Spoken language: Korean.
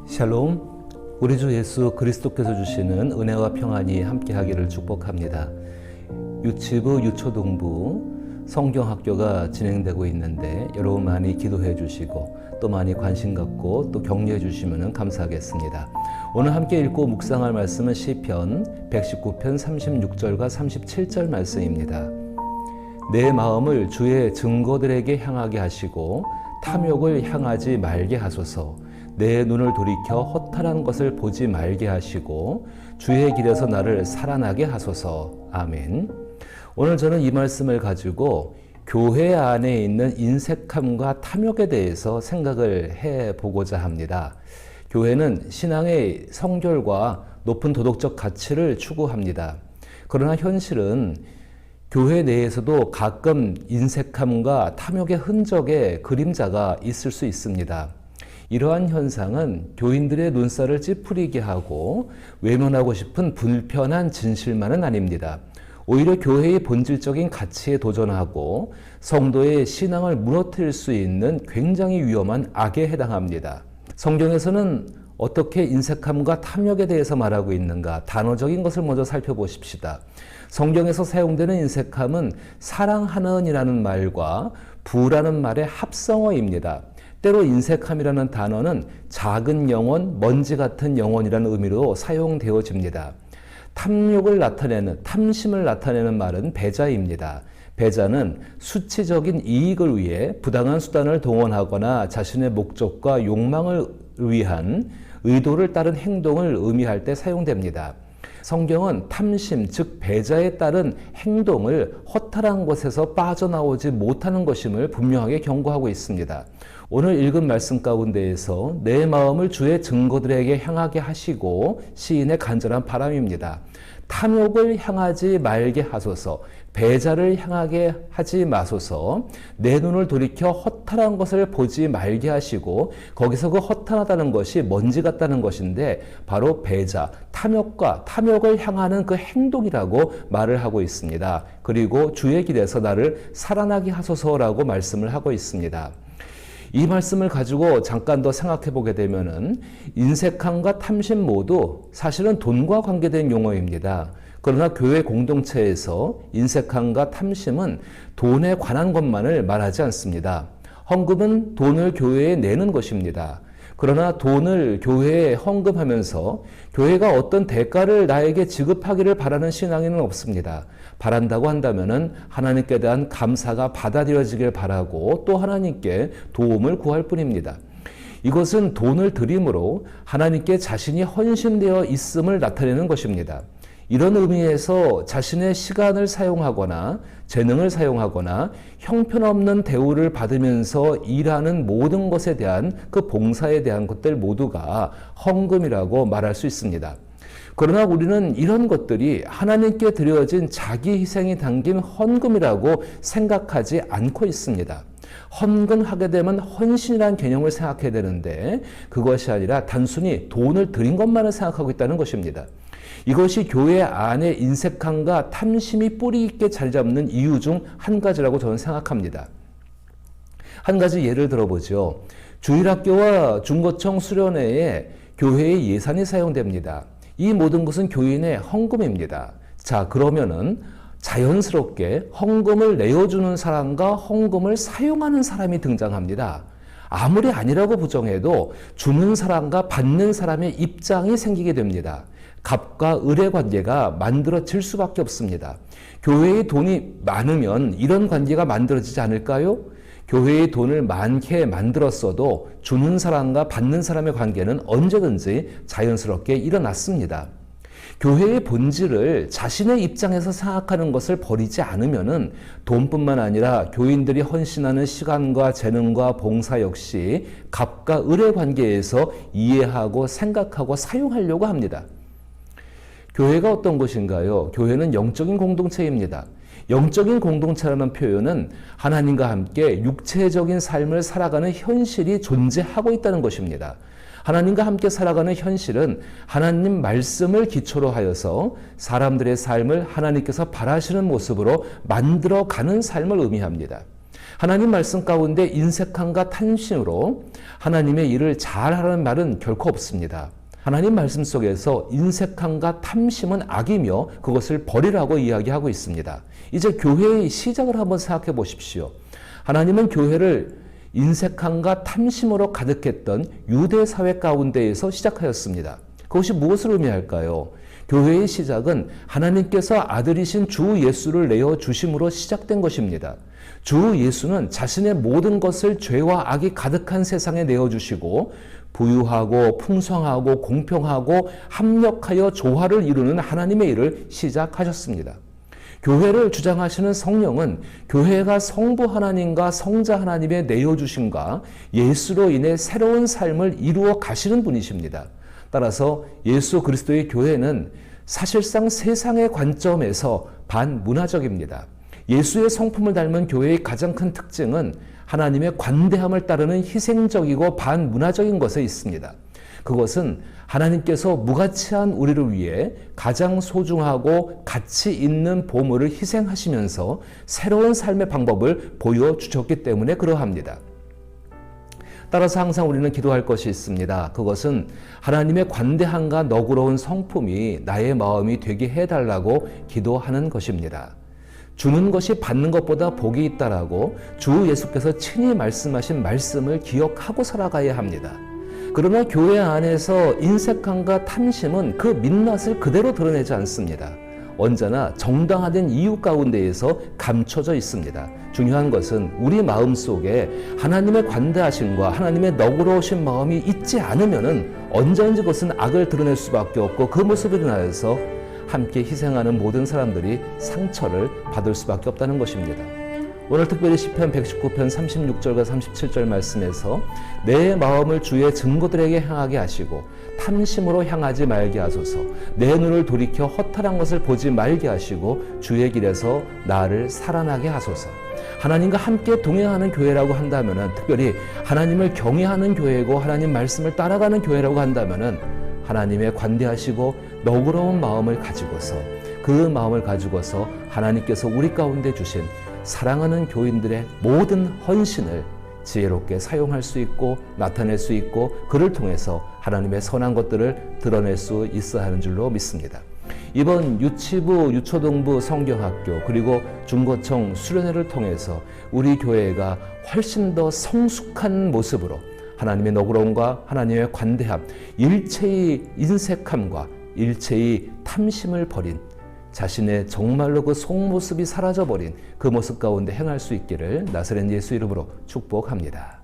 샬롬, 우리 주 예수 그리스도께서 주시는 은혜와 평안이 함께하기를 축복합니다. 유치부, 유초등부 성경학교가 진행되고 있는데 여러분 많이 기도해 주시고 또 많이 관심 갖고 또 격려해 주시면 감사하겠습니다. 오늘 함께 읽고 묵상할 말씀은 시편 119편 36절과 37절 말씀입니다. 내 마음을 주의 증거들에게 향하게 하시고 탐욕을 향하지 말게 하소서. 내 눈을 돌이켜 허탈한 것을 보지 말게 하시고 주의 길에서 나를 살아나게 하소서. 아멘. 오늘 저는 이 말씀을 가지고 교회 안에 있는 인색함과 탐욕에 대해서 생각을 해보고자 합니다. 교회는 신앙의 성결과 높은 도덕적 가치를 추구합니다. 그러나 현실은 교회 내에서도 가끔 인색함과 탐욕의 흔적의 그림자가 있을 수 있습니다. 이러한 현상은 교인들의 눈살을 찌푸리게 하고 외면하고 싶은 불편한 진실만은 아닙니다. 오히려 교회의 본질적인 가치에 도전하고 성도의 신앙을 무너뜨릴 수 있는 굉장히 위험한 악에 해당합니다. 성경에서는 어떻게 인색함과 탐욕에 대해서 말하고 있는가? 단어적인 것을 먼저 살펴보십시다. 성경에서 사용되는 인색함은 사랑하는 이라는 말과 부라는 말의 합성어입니다. 때로 인색함이라는 단어는 작은 영혼, 먼지 같은 영혼이라는 의미로 사용되어집니다. 탐욕을 나타내는, 탐심을 나타내는 말은 배자입니다. 배자는 수치적인 이익을 위해 부당한 수단을 동원하거나 자신의 목적과 욕망을 위한 의도를 따른 행동을 의미할 때 사용됩니다. 성경은 탐심, 즉 배자에 따른 행동을 허탈한 곳에서 빠져나오지 못하는 것임을 분명하게 경고하고 있습니다. 오늘 읽은 말씀 가운데에서 내 마음을 주의 증거들에게 향하게 하시고 시인의 간절한 바람입니다. 탐욕을 향하지 말게 하소서, 배자를 향하게 하지 마소서, 내 눈을 돌이켜 허탈한 것을 보지 말게 하시고, 거기서 그 허탈하다는 것이 먼지 같다는 것인데 바로 배자, 탐욕을 향하는 그 행동이라고 말을 하고 있습니다. 그리고 주의 길에서 나를 살아나게 하소서라고 말씀을 하고 있습니다. 이 말씀을 가지고 잠깐 더 생각해 보게 되면은 인색함과 탐심 모두 사실은 돈과 관계된 용어입니다. 그러나 교회 공동체에서 인색함과 탐심은 돈에 관한 것만을 말하지 않습니다. 헌금은 돈을 교회에 내는 것입니다. 그러나 돈을 교회에 헌금하면서 교회가 어떤 대가를 나에게 지급하기를 바라는 신앙인은 없습니다. 바란다고 한다면은 하나님께 대한 감사가 받아들여지길 바라고 또 하나님께 도움을 구할 뿐입니다. 이것은 돈을 드림으로 하나님께 자신이 헌신되어 있음을 나타내는 것입니다. 이런 의미에서 자신의 시간을 사용하거나 재능을 사용하거나 형편없는 대우를 받으면서 일하는 모든 것에 대한 그 봉사에 대한 것들 모두가 헌금이라고 말할 수 있습니다. 그러나 우리는 이런 것들이 하나님께 드려진 자기 희생이 담긴 헌금이라고 생각하지 않고 있습니다. 헌금하게 되면 헌신이라는 개념을 생각해야 되는데 그것이 아니라 단순히 돈을 드린 것만을 생각하고 있다는 것입니다. 이것이 교회 안에 인색함과 탐심이 뿌리 있게 자리 잡는 이유 중 한 가지라고 저는 생각합니다. 한 가지 예를 들어보죠. 주일학교와 중고청 수련회에 교회의 예산이 사용됩니다. 이 모든 것은 교인의 헌금입니다. 자, 그러면은 자연스럽게 헌금을 내어주는 사람과 헌금을 사용하는 사람이 등장합니다. 아무리 아니라고 부정해도 주는 사람과 받는 사람의 입장이 생기게 됩니다. 갑과 을의 관계가 만들어질 수밖에 없습니다. 교회의 돈이 많으면 이런 관계가 만들어지지 않을까요? 교회의 돈을 많게 만들었어도 주는 사람과 받는 사람의 관계는 언제든지 자연스럽게 일어났습니다. 교회의 본질을 자신의 입장에서 생각하는 것을 버리지 않으면은 돈뿐만 아니라 교인들이 헌신하는 시간과 재능과 봉사 역시 갑과 을의 관계에서 이해하고 생각하고 사용하려고 합니다. 교회가 어떤 곳인가요? 교회는 영적인 공동체입니다. 영적인 공동체라는 표현은 하나님과 함께 육체적인 삶을 살아가는 현실이 존재하고 있다는 것입니다. 하나님과 함께 살아가는 현실은 하나님 말씀을 기초로 하여서 사람들의 삶을 하나님께서 바라시는 모습으로 만들어가는 삶을 의미합니다. 하나님 말씀 가운데 인색함과 탐심으로 하나님의 일을 잘하라는 말은 결코 없습니다. 하나님 말씀 속에서 인색함과 탐심은 악이며 그것을 버리라고 이야기하고 있습니다. 이제 교회의 시작을 한번 생각해 보십시오. 하나님은 교회를 인색함과 탐심으로 가득했던 유대 사회 가운데에서 시작하였습니다. 그것이 무엇을 의미할까요? 교회의 시작은 하나님께서 아들이신 주 예수를 내어 주심으로 시작된 것입니다. 주 예수는 자신의 모든 것을 죄와 악이 가득한 세상에 내어주시고 부유하고 풍성하고 공평하고 합력하여 조화를 이루는 하나님의 일을 시작하셨습니다. 교회를 주장하시는 성령은 교회가 성부 하나님과 성자 하나님의 내어주심과 예수로 인해 새로운 삶을 이루어 가시는 분이십니다. 따라서 예수 그리스도의 교회는 사실상 세상의 관점에서 반문화적입니다. 예수의 성품을 닮은 교회의 가장 큰 특징은 하나님의 관대함을 따르는 희생적이고 반문화적인 것에 있습니다. 그것은 하나님께서 무가치한 우리를 위해 가장 소중하고 가치 있는 보물을 희생하시면서 새로운 삶의 방법을 보여주셨기 때문에 그러합니다. 따라서 항상 우리는 기도할 것이 있습니다. 그것은 하나님의 관대함과 너그러운 성품이 나의 마음이 되게 해달라고 기도하는 것입니다. 주는 것이 받는 것보다 복이 있다라고 주 예수께서 친히 말씀하신 말씀을 기억하고 살아가야 합니다. 그러나 교회 안에서 인색함과 탐심은 그 민낯을 그대로 드러내지 않습니다. 언제나 정당화된 이유 가운데에서 감춰져 있습니다. 중요한 것은 우리 마음속에 하나님의 관대하심과 하나님의 너그러우신 마음이 있지 않으면은 언제든지 그것은 악을 드러낼 수밖에 없고 그 모습을 인하여서 함께 희생하는 모든 사람들이 상처를 받을 수밖에 없다는 것입니다. 오늘 특별히 시편 119편 36절과 37절 말씀에서 내 마음을 주의 증거들에게 향하게 하시고 탐심으로 향하지 말게 하소서. 내 눈을 돌이켜 허탈한 것을 보지 말게 하시고 주의 길에서 나를 살아나게 하소서. 하나님과 함께 동행하는 교회라고 한다면, 특별히 하나님을 경외하는 교회고 하나님 말씀을 따라가는 교회라고 한다면 하나님의 관대하시고 너그러운 마음을 가지고서, 그 마음을 가지고서 하나님께서 우리 가운데 주신 사랑하는 교인들의 모든 헌신을 지혜롭게 사용할 수 있고 나타낼 수 있고 그를 통해서 하나님의 선한 것들을 드러낼 수 있어야 하는 줄로 믿습니다. 이번 유치부, 유초동부 성경학교 그리고 중고청 수련회를 통해서 우리 교회가 훨씬 더 성숙한 모습으로 하나님의 너그러움과 하나님의 관대함, 일체의 인색함과 일체의 탐심을 버린 자신의 정말로 그 속모습이 사라져버린 그 모습 가운데 행할 수 있기를 나사렛 예수 이름으로 축복합니다.